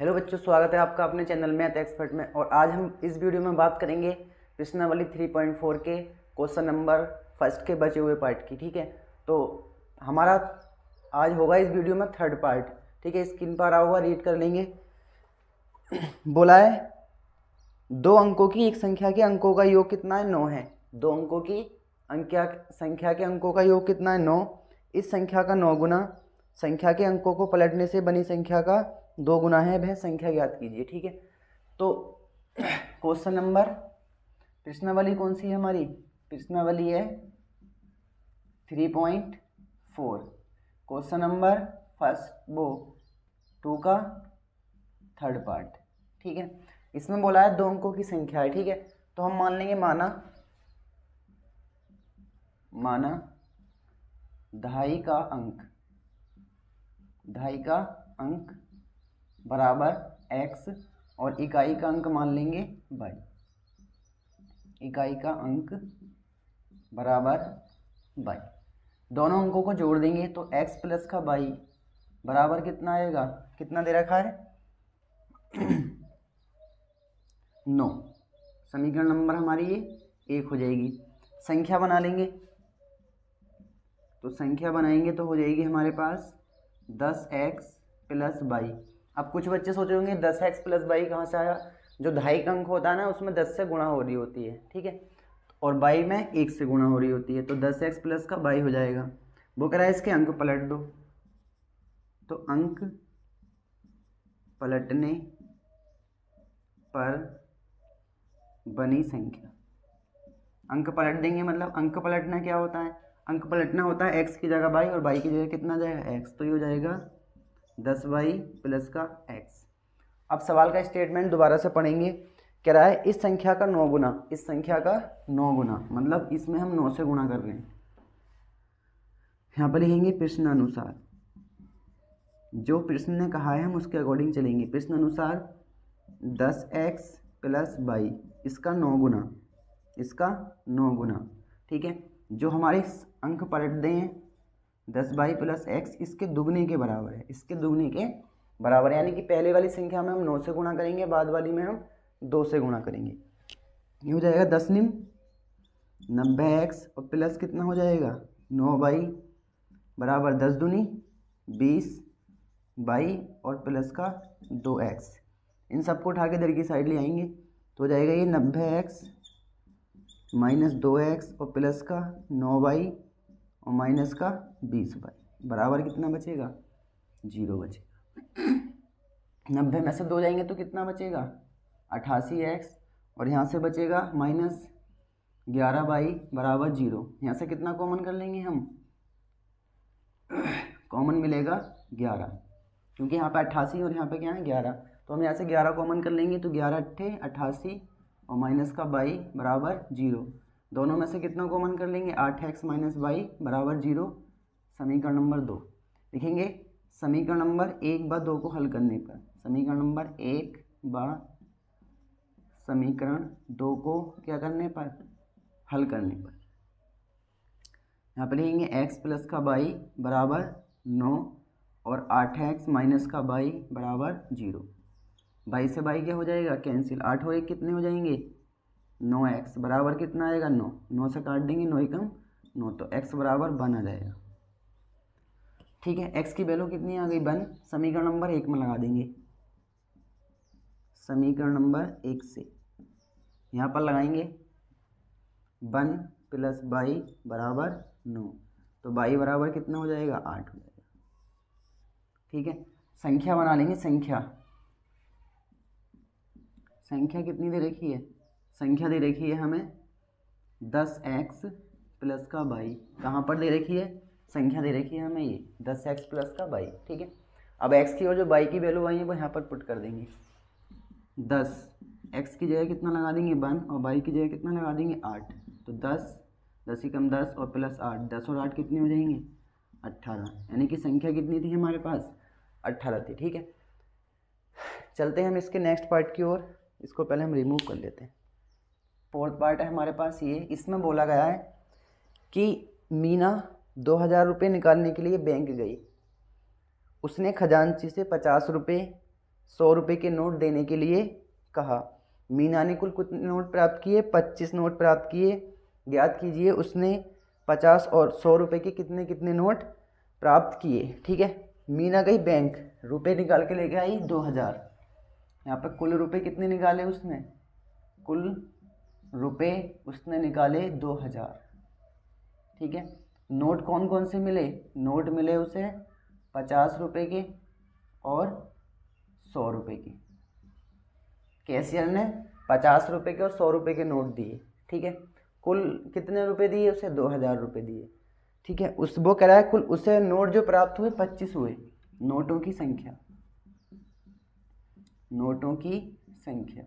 Hello बच्चों, स्वागत है आपका अपने चैनल मैथ एक्सपर्ट में। और आज हम इस वीडियो में बात करेंगे प्रश्नावली 3.4 के क्वेश्चन नंबर फर्स्ट के बचे हुए पार्ट की। ठीक है, तो हमारा आज होगा इस वीडियो में थर्ड पार्ट। ठीक है, स्क्रीन पर आ होगा, रीड कर लेंगे। बोला है 2 अंकों की एक संख्या के अंकों का योग कितना है? 9 है। 2 अंकों की संख्या के अंकों का योग कितना है? 9। इस संख्या का 9 गुना संख्या के अंकों को पलटने से बनी संख्या का 2 गुना है, वह संख्या ज्ञात कीजिए। ठीक है, तो क्वेश्चन नंबर प्रश्नावली कौन सी है हमारी? प्रश्नावली है 3.4। क्वेश्चन नंबर फर्स्ट 2 का थर्ड पार्ट। ठीक है, इसमें बोला है 2 अंकों की संख्या है। ठीक है, तो हम मान लेंगे माना दहाई का अंक बराबर x और इकाई का अंक मान लेंगे y। इकाई का अंक बराबर y, दोनों अंकों को जोड़ देंगे तो x प्लस का y बराबर कितना आएगा? कितना दे रखा है? 9। समीकरण नंबर हमारी ये 1 हो जाएगी। संख्या बना लेंगे, तो संख्या बनाएंगे तो हो जाएगी हमारे पास 10x प्लस y। अब कुछ बच्चे सोच रहे होंगे 10x प्लस y कहाँ से आया? जो दहाई का अंक होता है ना, उसमें 10 से गुणा हो रही होती है। ठीक है, और y में 1 से गुणा हो रही होती है, तो 10x प्लस का y हो जाएगा। वो कह रहा है इसके अंक पलट दो, तो अंक पलटने पर बनी संख्या। अंक पलट देंगे, मतलब अंक पलटना क्या होता है? अंक पलटना होता है x की जगह y और y की जगह कितना जाएगा? x। तो ये हो जाएगा 10y प्लस का x। अब सवाल का स्टेटमेंट दोबारा से पढ़ेंगे। कह रहा है इस संख्या का 9 गुना, इस संख्या का 9 गुना, मतलब इसमें हम 9 से गुणा कर रहे हैं। यहाँ पर लिखेंगे प्रश्नानुसार, जो प्रश्न ने कहा है हम उसके अकॉर्डिंग चलेंगे। प्रश्नानुसार 10x प्लस y, इसका 9 गुना, इसका 9 गुना। ठीक है, जो हमारे अंक पलट दें 10y प्लस x, इसके दुगने के बराबर है, इसके दुगने के बराबर है। यानी कि पहले वाली संख्या में हम 9 से गुणा करेंगे, बाद वाली में हम 2 से गुणा करेंगे। ये हो जाएगा 10 निम 90x और प्लस कितना हो जाएगा? 9y बराबर 10 दूनी 20y और प्लस का 2x। इन सबको उठा के इधर की साइड ले आएंगे तो हो जाएगा ये 90x माइनस 2x और प्लस का 9y और माइनस का 20y बराबर कितना बचेगा? 0 बचेगा। 90 में से 2 जाएंगे तो कितना बचेगा? 88x और यहाँ से बचेगा माइनस 11y बराबर 0। यहाँ से कितना कॉमन कर लेंगे हम? कॉमन मिलेगा 11, क्योंकि यहाँ पे 88 और यहाँ पे क्या है 11, तो हम यहाँ से 11 कॉमन कर लेंगे तो 11 अट्ठे 88 और माइनस का y बराबर 0। दोनों में से कितना कॉमन कर लेंगे? 8x माइनस y बराबर 0। समीकरण नंबर 2 लिखेंगे। समीकरण नंबर 1 व 2 को हल करने पर, समीकरण नंबर 1 व समीकरण 2 को क्या करने पर? हल करने पर यहाँ पर लिखेंगे x प्लस का y बराबर 9 और 8x माइनस का y बराबर 0। y से y क्या हो जाएगा? कैंसिल। 8 और 1 कितने हो जाएंगे? 9x बराबर कितना आएगा? 9। 9 से काट देंगे, 9 एकम 9, तो x बराबर 1 आ जाएगा। ठीक है, x की वैल्यू कितनी आ गई? 1। समीकरण नंबर 1 में लगा देंगे, समीकरण नंबर 1 से यहाँ पर लगाएंगे 1 प्लस y बराबर 9, तो y बराबर कितना हो जाएगा? 8 हो जाएगा। ठीक है, संख्या बना लेंगे। संख्या कितनी दे रखी है? संख्या दे रखी है हमें 10x प्लस का y। कहाँ पर दे रखी है? संख्या दे रखी है हमें ये 10x प्लस का y। ठीक है, अब x की और जो y की वैल्यू आई है वो यहाँ पर पुट कर देंगे। 10 x की जगह कितना लगा देंगे? 1 और y की जगह कितना लगा देंगे? 8। तो 10 एकम 10 और प्लस 8, 10 और 8 कितने हो जाएंगे? 18। यानी कि संख्या कितनी थी हमारे पास? 18 थी। ठीक है, चलते हैं हम इसके नेक्स्ट पार्ट की ओर। इसको पहले हम रिमूव कर लेते हैं। फोर्थ पार्ट है हमारे पास ये। इसमें बोला गया है कि मीना 2000 रुपये निकालने के लिए बैंक गई। उसने खजांची से 50 रुपये 100 रुपये के नोट देने के लिए कहा। मीना ने कुल कितने नोट प्राप्त किए? 25 नोट प्राप्त किए। ज्ञात कीजिए उसने 50 और 100 रुपये के कितने कितने नोट प्राप्त किए। ठीक है, मीना गई बैंक, रुपए निकाल के लेके आई 2000। यहाँ पर कुल रुपए कितने निकाले उसने? कुल रुपए उसने निकाले 2000। ठीक है, नोट कौन कौन से मिले? नोट मिले उसे 50 रुपये के और 100 रुपये के। कैशियर ने 50 रुपये के और 100 रुपये के नोट दिए। ठीक है, कुल कितने रुपए दिए उसे? 2000 रुपये दिए। ठीक है, उस वो कह रहा है कुल उसे नोट जो प्राप्त हुए 25 हुए। नोटों की संख्या, नोटों की संख्या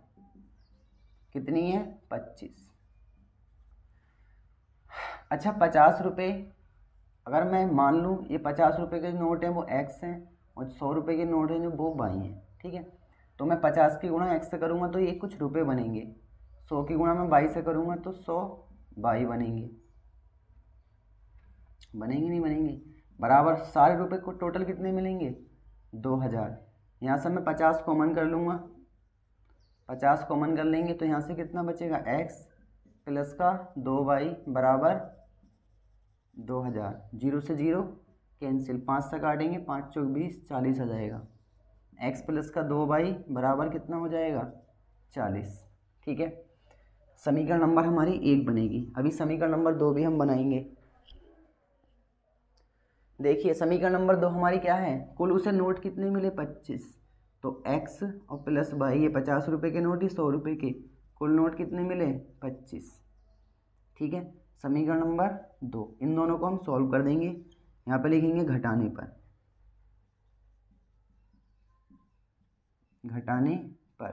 कितनी है? 25। अच्छा, 50 रुपये अगर मैं मान लूँ ये 50 रुपये के नोट हैं वो एक्स हैं और 100 रुपये के नोट हैं जो वो वाई हैं। ठीक है, तो मैं 50 की गुणा एक्स से करूँगा तो ये कुछ रुपये बनेंगे। 100 की गुणा मैं वाई से करूँगा तो 100 वाई बनेंगे। बनेंगे नहीं बनेंगे? बराबर सारे रुपये को टोटल कितने मिलेंगे? 2000। यहाँ से मैं 50 कॉमन कर लूँगा, 50 कॉमन कर लेंगे तो यहाँ से कितना बचेगा? x प्लस का 2y बराबर 2000। 0 से 0 कैंसिल, 5 से काटेंगे, 5 चौक 20, 40 आ जाएगा। x प्लस का 2y बराबर कितना हो जाएगा? 40। ठीक है, समीकरण नंबर हमारी 1 बनेगी। अभी समीकरण नंबर 2 भी हम बनाएंगे। देखिए समीकरण नंबर 2 हमारी क्या है? कुल उसे नोट कितने मिले? 25। तो x और प्लस वाई, ये 50 रुपये के नोट, ये 100 रुपये के, कुल नोट कितने मिले? 25। ठीक है, समीकरण नंबर 2, इन दोनों को हम सॉल्व कर देंगे। यहाँ पे लिखेंगे घटाने पर, घटाने पर।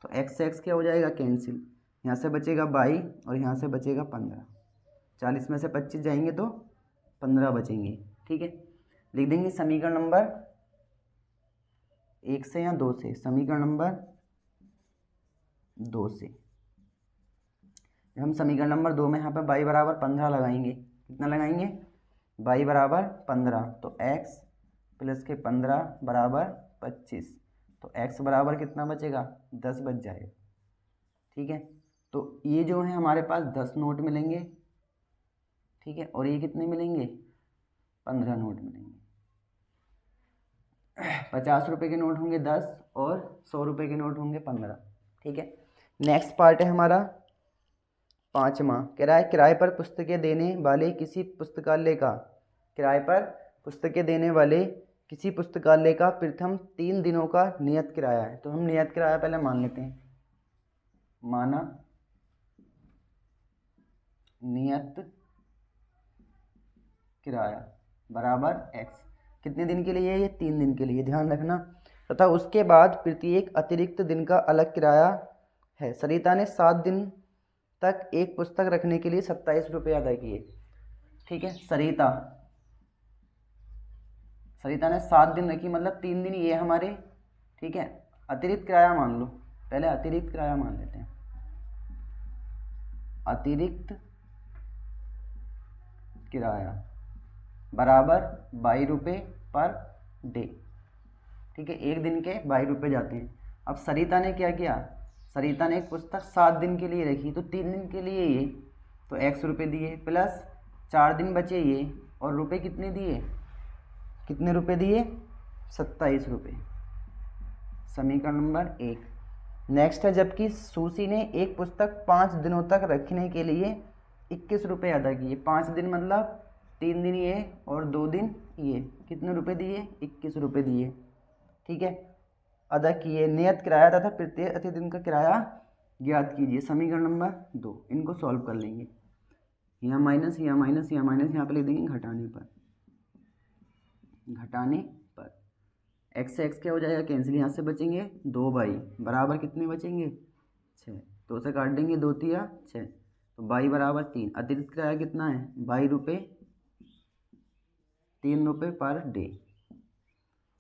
तो x से x क्या हो जाएगा? कैंसिल। यहाँ से बचेगा 22 और यहाँ से बचेगा 15। 40 में से 25 जाएंगे तो 15 बचेंगे। ठीक है, लिख देंगे समीकरण नंबर 1 से या 2 से? समीकरण नंबर 2 से। जब हम समीकरण नंबर 2 में यहाँ पर y बराबर 15 लगाएंगे, कितना लगाएंगे? y बराबर 15, तो x प्लस के 15 बराबर 25, तो x बराबर कितना बचेगा? 10 बच जाएगा। ठीक है, तो ये जो है हमारे पास 10 नोट मिलेंगे। ठीक है, और ये कितने मिलेंगे? 15 नोट मिलेंगे। 50 रुपये के नोट होंगे 10 और 100 रुपये के नोट होंगे 15। ठीक है, नेक्स्ट पार्ट है हमारा 5वां। किराए पर पुस्तकें देने वाले किसी पुस्तकालय का, किराए पर पुस्तकें देने वाले किसी पुस्तकालय का प्रथम 3 दिनों का नियत किराया है। तो हम नियत किराया पहले मान लेते हैं। माना नियत किराया बराबर x, कितने दिन के लिए? ये 3 दिन के लिए, ध्यान रखना। तथा उसके बाद प्रत्येक अतिरिक्त दिन का अलग किराया है। सरिता ने 7 दिन तक एक पुस्तक रखने के लिए 27 रुपये अदा किए। ठीक है, सरिता ने 7 दिन रखी, मतलब 3 दिन ये हमारे। ठीक है, अतिरिक्त किराया मान लो, पहले अतिरिक्त किराया मान लेते हैं। अतिरिक्त किराया बराबर 22 रुपये पर डे। ठीक है, एक दिन के 22 रुपये जाते हैं। अब सरिता ने क्या किया? सरिता ने एक पुस्तक 7 दिन के लिए रखी, तो 3 दिन के लिए ये, तो x रुपये दिए, प्लस 4 दिन बचे ये, और रुपये कितने दिए? कितने रुपये दिए? 27 रुपये। समीकरण नंबर 1। नेक्स्ट है, जबकि सुशी ने एक पुस्तक 5 दिनों तक रखने के लिए 21 रुपये अदा किए। 5 दिन मतलब 3 दिन ये और 2 दिन ये, कितने रुपए दिए? 21 रुपये दिए। ठीक है, अदा किए। नियत किराया तथा प्रत्येक अति दिन का किराया ज्ञात कीजिए। समीकरण नंबर 2, इनको सॉल्व कर लेंगे। यहाँ माइनस, यहाँ माइनस, यहाँ माइनस, यहाँ पे लिख देंगे घटाने पर, घटाने पर। x से x क्या हो जाएगा? कैंसिल। यहाँ से बचेंगे 2y बराबर कितने बचेंगे? 6। तो उसे काट देंगे 2 तिया 6, तो y बराबर 3। अतिरिक्त किराया कितना है? 22 रुपये, 3 रुपये पर डे।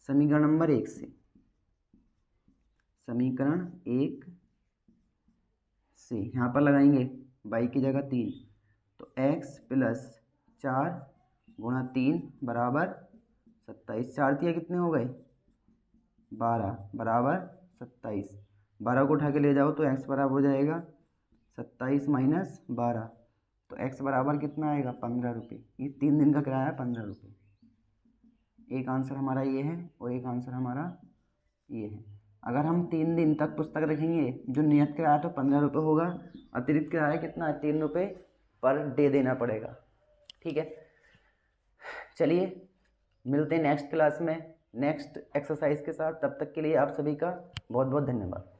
समीकरण नंबर 1 से, समीकरण 1 से यहाँ पर लगाएंगे y की जगह 3, तो x प्लस 4 गुणा 3 बराबर 27। 4 तिया कितने हो गए? 12 बराबर 27। 12 को उठा के ले जाओ तो x बराबर हो जाएगा 27 माइनस 12, तो x बराबर कितना आएगा 15 रुपये। ये 3 दिन का किराया है 15 रुपये। एक आंसर हमारा ये है और एक आंसर हमारा ये है। अगर हम 3 दिन तक पुस्तक रखेंगे, जो नियत किराया तो 15 रुपये होगा, अतिरिक्त किराया कितना है 3 रुपये पर डे देना पड़ेगा। ठीक है, चलिए मिलते हैं नेक्स्ट क्लास में नेक्स्ट एक्सरसाइज के साथ। तब तक के लिए आप सभी का बहुत बहुत धन्यवाद।